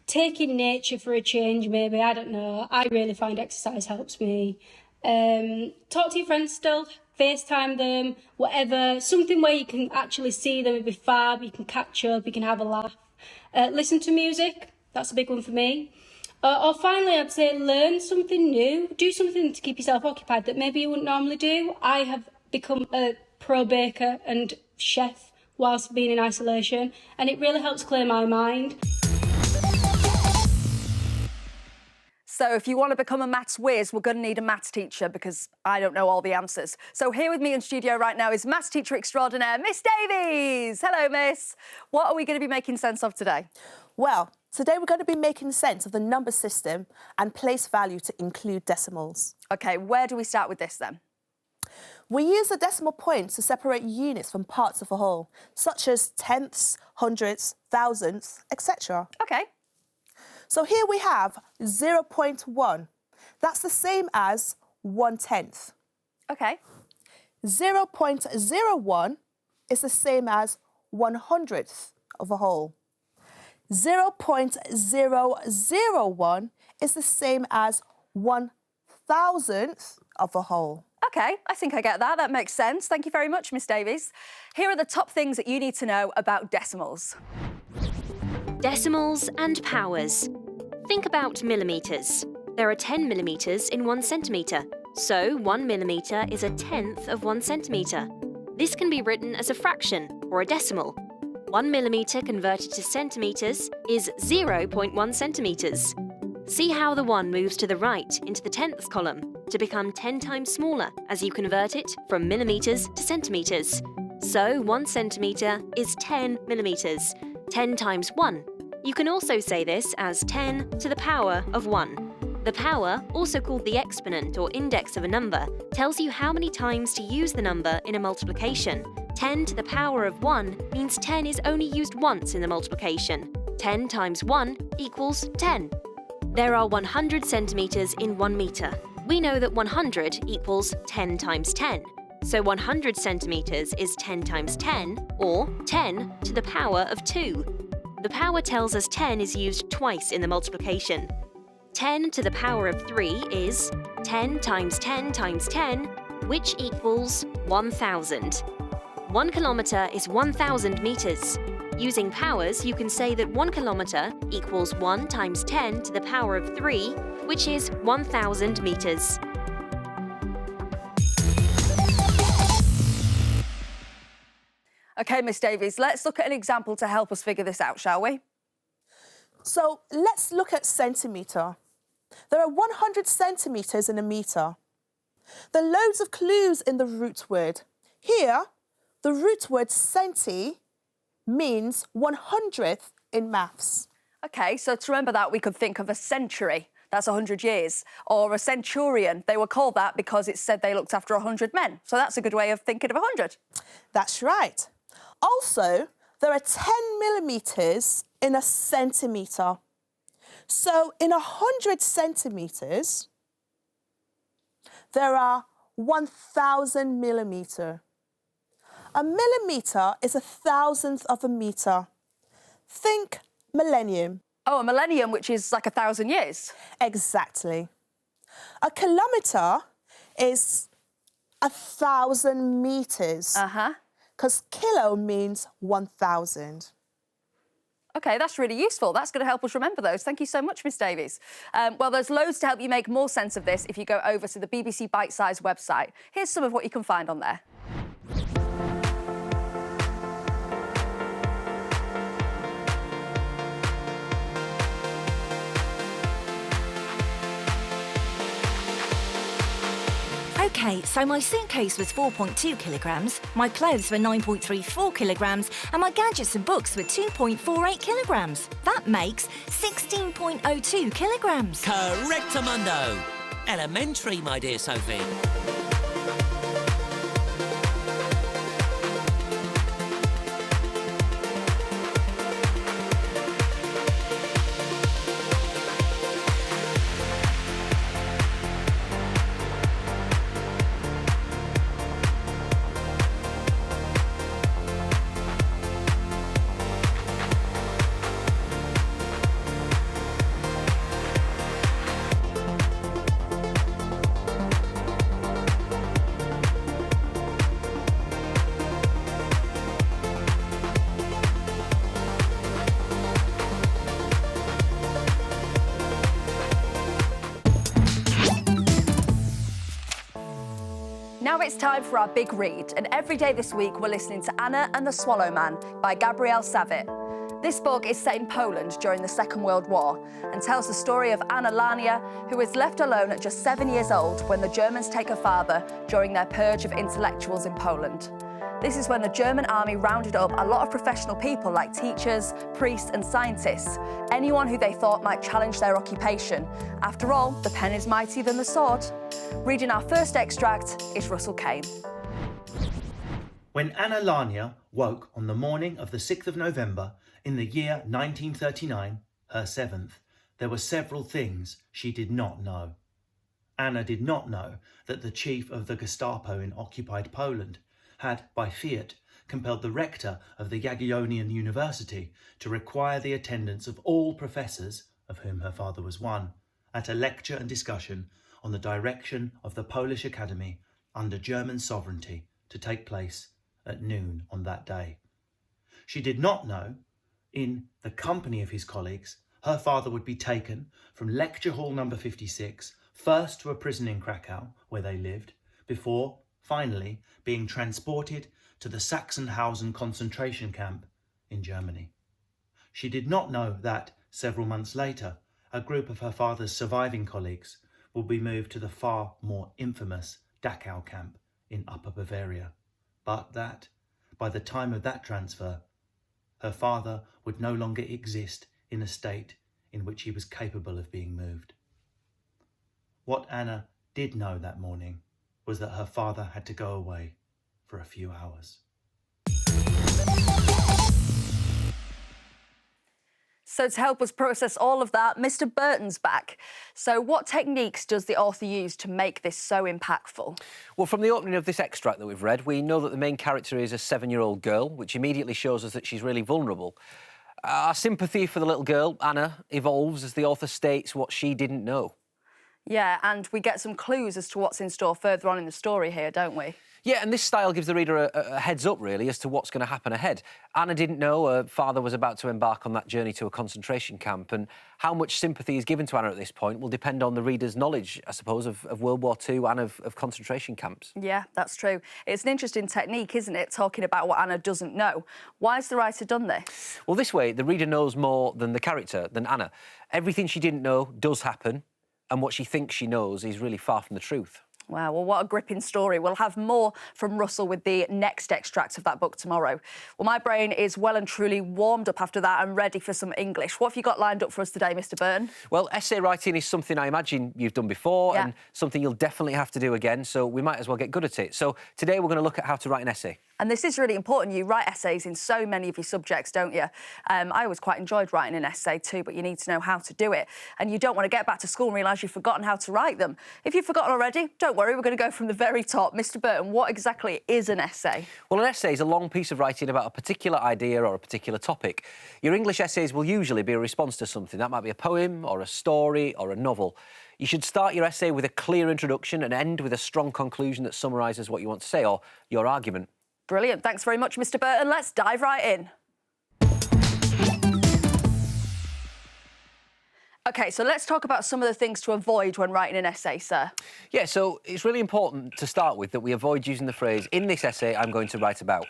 Take in nature for a change, maybe, I don't know. I really find exercise helps me. Talk to your friends still, FaceTime them, whatever. Something where you can actually see them, it'd be fab, you can catch up, you can have a laugh. Listen to music, that's a big one for me. Or finally, I'd say learn something new. Do something to keep yourself occupied that maybe you wouldn't normally do. I have become a pro baker and chef whilst being in isolation, and it really helps clear my mind. So if you want to become a maths whiz, we're going to need a maths teacher because I don't know all the answers. So here with me in studio right now is maths teacher extraordinaire, Miss Davies. Hello, Miss. What are we going to be making sense of today? Well, today we're going to be making sense of the number system and place value to include decimals. OK, where do we start with this then? We use the decimal points to separate units from parts of a whole, such as tenths, hundredths, thousandths, etc. OK. So here we have 0.1. That's the same as 1/10. OK. 0.01 is the same as 1/100th of a whole. 0.001 is the same as 1,000th of a whole. OK, I think I get that. That makes sense. Thank you very much, Miss Davies. Here are the top things that you need to know about decimals. Decimals and powers. Think about millimetres. There are 10 millimetres in 1 centimetre, so 1 millimetre is a tenth of 1 centimetre. This can be written as a fraction or a decimal. 1 millimetre converted to centimetres is 0.1 centimetres. See how the 1 moves to the right into the tenths column to become 10 times smaller as you convert it from millimetres to centimetres. So 1 centimetre is 10 millimetres. 10 times 1. You can also say this as 10 to the power of 1. The power, also called the exponent or index of a number, tells you how many times to use the number in a multiplication. 10 to the power of 1 means 10 is only used once in the multiplication. 10 times 1 equals 10. There are 100 centimetres in 1 metre. We know that 100 equals 10 times 10. So 100 centimetres is 10 times 10, or 10 to the power of 2. The power tells us 10 is used twice in the multiplication. 10 to the power of 3 is 10 times 10 times 10, which equals 1,000. 1 kilometre is 1,000 metres. Using powers, you can say that 1 kilometre equals 1 times 10 to the power of 3, which is 1,000 metres. OK, Miss Davies, let's look at an example to help us figure this out, shall we? So let's look at centimetre. There are 100 centimetres in a metre. There are loads of clues in the root word. Here, the root word centi means 100th in maths. OK, so to remember that, we could think of a century. That's 100 years. Or a centurion. They were called that because it said they looked after 100 men. So that's a good way of thinking of 100. That's right. Also, there are 10 millimetres in a centimetre. So in 100 centimetres, there are 1,000 millimetre. A millimetre is a thousandth of a metre. Think millennium. Oh, a millennium, which is like 1,000 years? Exactly. A kilometre is 1,000 metres. Uh-huh. Because kilo means 1,000. OK, that's really useful. That's going to help us remember those. Thank you so much, Miss Davies. Well, there's loads to help you make more sense of this if you go over to the BBC Bitesize website. Here's some of what you can find on there. OK, so my suitcase was 4.2 kilograms, my clothes were 9.34 kilograms, and my gadgets and books were 2.48 kilograms. That makes 16.02 kilograms. Correctamundo. Elementary, my dear Sophie. Now it's time for our big read, and every day this week we're listening to Anna and the Swallow Man by Gabriel Savit. This book is set in Poland during the Second World War and tells the story of Anna Lania, who is left alone at just 7 years old when the Germans take her father during their purge of intellectuals in Poland. This is when the German army rounded up a lot of professional people like teachers, priests and scientists, anyone who they thought might challenge their occupation. After all, the pen is mightier than the sword. Reading our first extract is Russell Kane. When Anna Lania woke on the morning of the 6th of November in the year 1939, her 7th, there were several things she did not know. Anna did not know that the chief of the Gestapo in occupied Poland had, by fiat, compelled the rector of the Jagiellonian University to require the attendance of all professors, of whom her father was one, at a lecture and discussion on the direction of the Polish Academy under German sovereignty to take place at noon on that day. She did not know, in the company of his colleagues, her father would be taken from lecture hall number 56, first to a prison in Krakow, where they lived, before finally being transported to the Sachsenhausen concentration camp in Germany. She did not know that, several months later, a group of her father's surviving colleagues would be moved to the far more infamous Dachau camp in Upper Bavaria, but that, by the time of that transfer, her father would no longer exist in a state in which he was capable of being moved. What Anna did know that morning was that her father had to go away for a few hours. So to help us process all of that, Mr. Burton's back. So what techniques does the author use to make this so impactful? Well, from the opening of this extract that we've read, we know that the main character is a 7-year-old girl, which immediately shows us that she's really vulnerable. Our sympathy for the little girl, Anna, evolves as the author states what she didn't know. Yeah, and we get some clues as to what's in store further on in the story here, don't we? Yeah, and this style gives the reader a heads-up, really, as to what's going to happen ahead. Anna didn't know her father was about to embark on that journey to a concentration camp, and how much sympathy is given to Anna at this point will depend on the reader's knowledge, I suppose, of World War II and of concentration camps. Yeah, that's true. It's an interesting technique, isn't it, talking about what Anna doesn't know. Why has the writer done this? Well, this way, the reader knows more than the character, than Anna. Everything she didn't know does happen, and what she thinks she knows is really far from the truth. Wow, well, what a gripping story. We'll have more from Russell with the next extract of that book tomorrow. Well, my brain is well and truly warmed up after that and ready for some English. What have you got lined up for us today, Mr. Byrne? Well, essay writing is something I imagine you've done before and something you'll definitely have to do again, so we might as well get good at it. So today we're going to look at how to write an essay. And this is really important. You write essays in so many of your subjects, don't you? I always quite enjoyed writing an essay too, but you need to know how to do it. And you don't want to get back to school and realise you've forgotten how to write them. If you've forgotten already, don't don't worry, we're going to go from the very top. Mr Burton, what exactly is an essay? Well, an essay is a long piece of writing about a particular idea or a particular topic. Your English essays will usually be a response to something. That might be a poem or a story or a novel. You should start your essay with a clear introduction and end with a strong conclusion that summarises what you want to say or your argument. Brilliant. Thanks very much, Mr Burton. Let's dive right in. OK, so let's talk about some of the things to avoid when writing an essay, sir. Yeah, so it's really important to start with that we avoid using the phrase, in this essay I'm going to write about.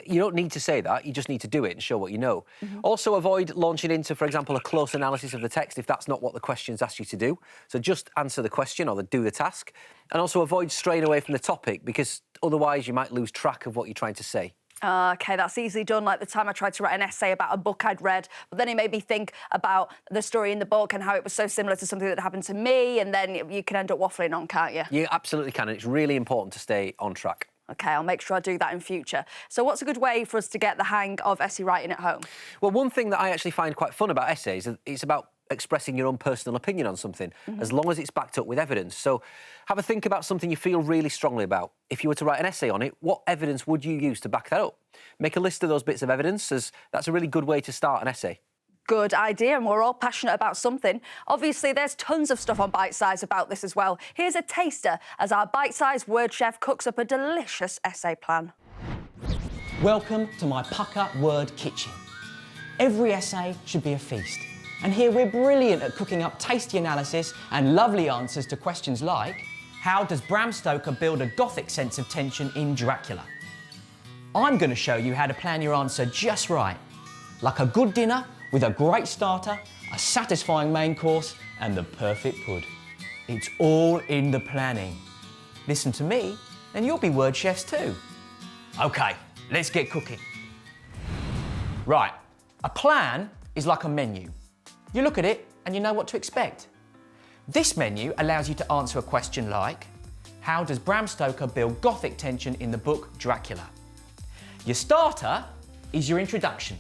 You don't need to say that, you just need to do it and show what you know. Also avoid launching into, for example, a close analysis of the text if that's not what the questions ask you to do. So just answer the question or do the task. And also avoid straying away from the topic because otherwise you might lose track of what you're trying to say. OK, that's easily done, like the time I tried to write an essay about a book I'd read, but then it made me think about the story in the book and how it was so similar to something that happened to me, and then you can end up waffling on, can't you? You absolutely can, and it's really important to stay on track. OK, I'll make sure I do that in future. So what's a good way for us to get the hang of essay writing at home? Well, one thing that I actually find quite fun about essays is about expressing your own personal opinion on something, as long as it's backed up with evidence. So have a think about something you feel really strongly about. If you were to write an essay on it, what evidence would you use to back that up? Make a list of those bits of evidence, as that's a really good way to start an essay. Good idea, and we're all passionate about something. Obviously, there's tons of stuff on Bitesize about this as well. Here's a taster as our Bitesize word chef cooks up a delicious essay plan. Welcome to my Puck-Up Word Kitchen. Every essay should be a feast. And here we're brilliant at cooking up tasty analysis and lovely answers to questions like, how does Bram Stoker build a gothic sense of tension in Dracula? I'm going to show you how to plan your answer just right, like a good dinner with a great starter, a satisfying main course and the perfect pud. It's all in the planning. Listen to me and you'll be word chefs too. OK, let's get cooking. Right, a plan is like a menu. You look at it and you know what to expect. This menu allows you to answer a question like, how does Bram Stoker build gothic tension in the book Dracula? Your starter is your introduction.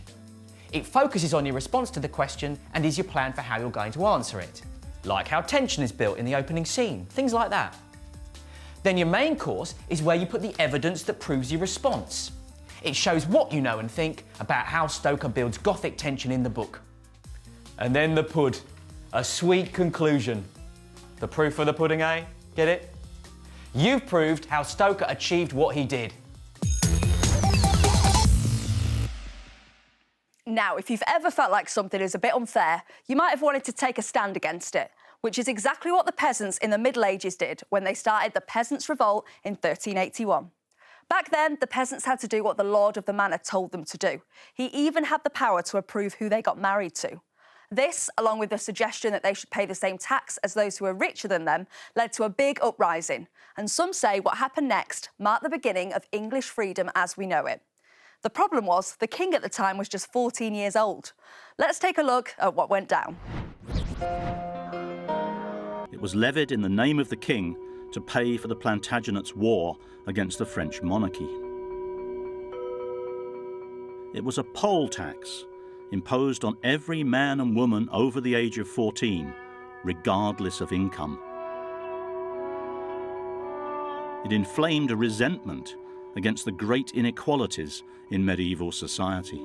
It focuses on your response to the question and is your plan for how you're going to answer it, like how tension is built in the opening scene, things like that. Then your main course is where you put the evidence that proves your response. It shows what you know and think about how Stoker builds gothic tension in the book. And then the pud, a sweet conclusion. The proof of the pudding, eh? Get it? You've proved how Stoker achieved what he did. Now, if you've ever felt like something is a bit unfair, you might have wanted to take a stand against it, which is exactly what the peasants in the Middle Ages did when they started the Peasants' Revolt in 1381. Back then, the peasants had to do what the lord of the manor told them to do. He even had the power to approve who they got married to. This, along with the suggestion that they should pay the same tax as those who were richer than them, led to a big uprising. And some say what happened next marked the beginning of English freedom as we know it. The problem was the king at the time was just 14 years old. Let's take a look at what went down. It was levied in the name of the king to pay for the Plantagenets' war against the French monarchy. It was a poll tax imposed on every man and woman over the age of 14, regardless of income. It inflamed a resentment against the great inequalities in medieval society.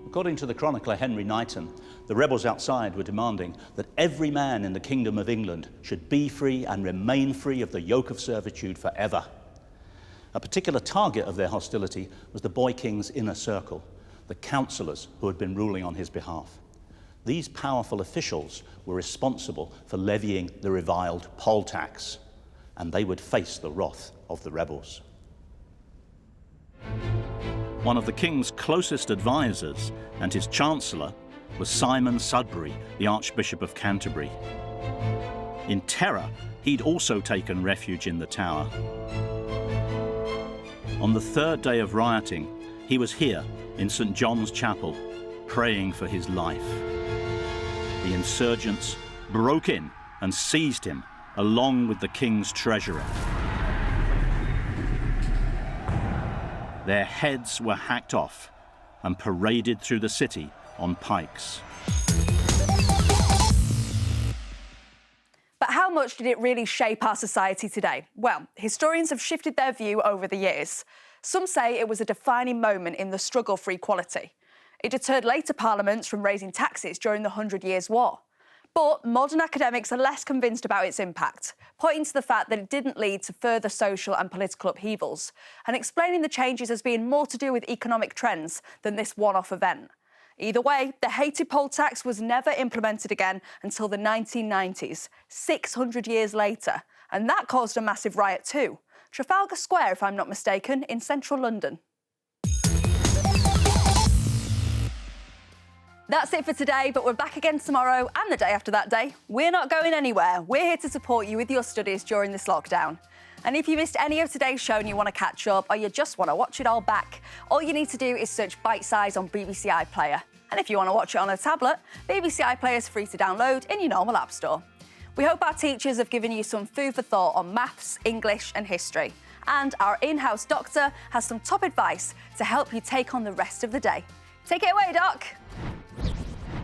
According to the chronicler Henry Knighton, the rebels outside were demanding that every man in the Kingdom of England should be free and remain free of the yoke of servitude forever. A particular target of their hostility was the boy king's inner circle, the councillors who had been ruling on his behalf. These powerful officials were responsible for levying the reviled poll tax, and they would face the wrath of the rebels. One of the king's closest advisors and his chancellor was Simon Sudbury, the Archbishop of Canterbury. In terror, he'd also taken refuge in the Tower. On the third day of rioting, he was here in St. John's Chapel, praying for his life. The insurgents broke in and seized him, along with the king's treasurer. Their heads were hacked off and paraded through the city on pikes. But how how much did it really shape our society today? Well, historians have shifted their view over the years. Some say it was a defining moment in the struggle for equality. It deterred later parliaments from raising taxes during the 100 Years' War. But modern academics are less convinced about its impact, pointing to the fact that it didn't lead to further social and political upheavals, and explaining the changes as being more to do with economic trends than this one-off event. Either way, the hated poll tax was never implemented again until the 1990s, 600 years later, and that caused a massive riot too. Trafalgar Square, if I'm not mistaken, in central London. That's it for today, but we're back again tomorrow and the day after that day. We're not going anywhere. We're here to support you with your studies during this lockdown. And if you missed any of today's show and you want to catch up, or you just want to watch it all back, all you need to do is search Bitesize on BBC iPlayer. And if you want to watch it on a tablet, BBC iPlayer is free to download in your normal app store. We hope our teachers have given you some food for thought on maths, English and history. And our in-house doctor has some top advice to help you take on the rest of the day. Take it away, Doc.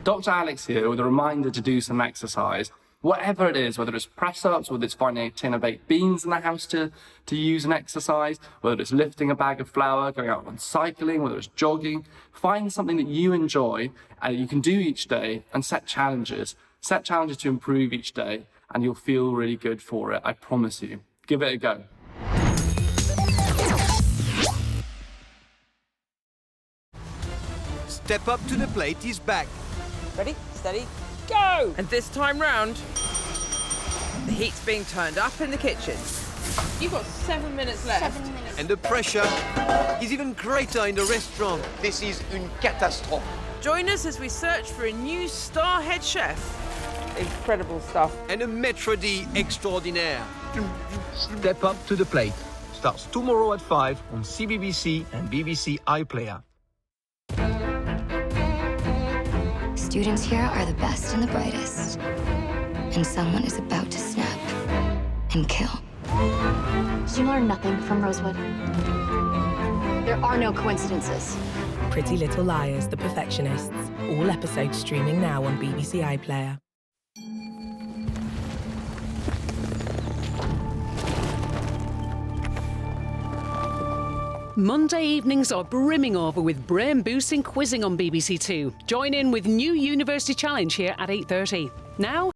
Dr. Alex here with a reminder to do some exercise. Whatever it is, whether it's press-ups, whether it's finding a tin of baked beans in the house to use an exercise, whether it's lifting a bag of flour, going out and cycling, whether it's jogging, find something that you enjoy and you can do each day and set challenges. Set challenges to improve each day and you'll feel really good for it, I promise you. Give it a go. Step Up to the Plate is back. Ready, steady, go! And this time round, the heat's being turned up in the kitchen. You've got 7 minutes left. 7 minutes. And the pressure is even greater in the restaurant. This is une catastrophe. Join us as we search for a new star head chef. Incredible stuff. And a maître d' extraordinaire. Step Up to the Plate starts tomorrow at 5 on CBBC and BBC iPlayer. Students here are the best and the brightest. And someone is about to snap and kill. Did you learn nothing from Rosewood? There are no coincidences. Pretty Little Liars, The Perfectionists. All episodes streaming now on BBC iPlayer. Monday evenings are brimming over with brain-boosting quizzing on BBC Two. Join in with new University Challenge here at 8:30. Now,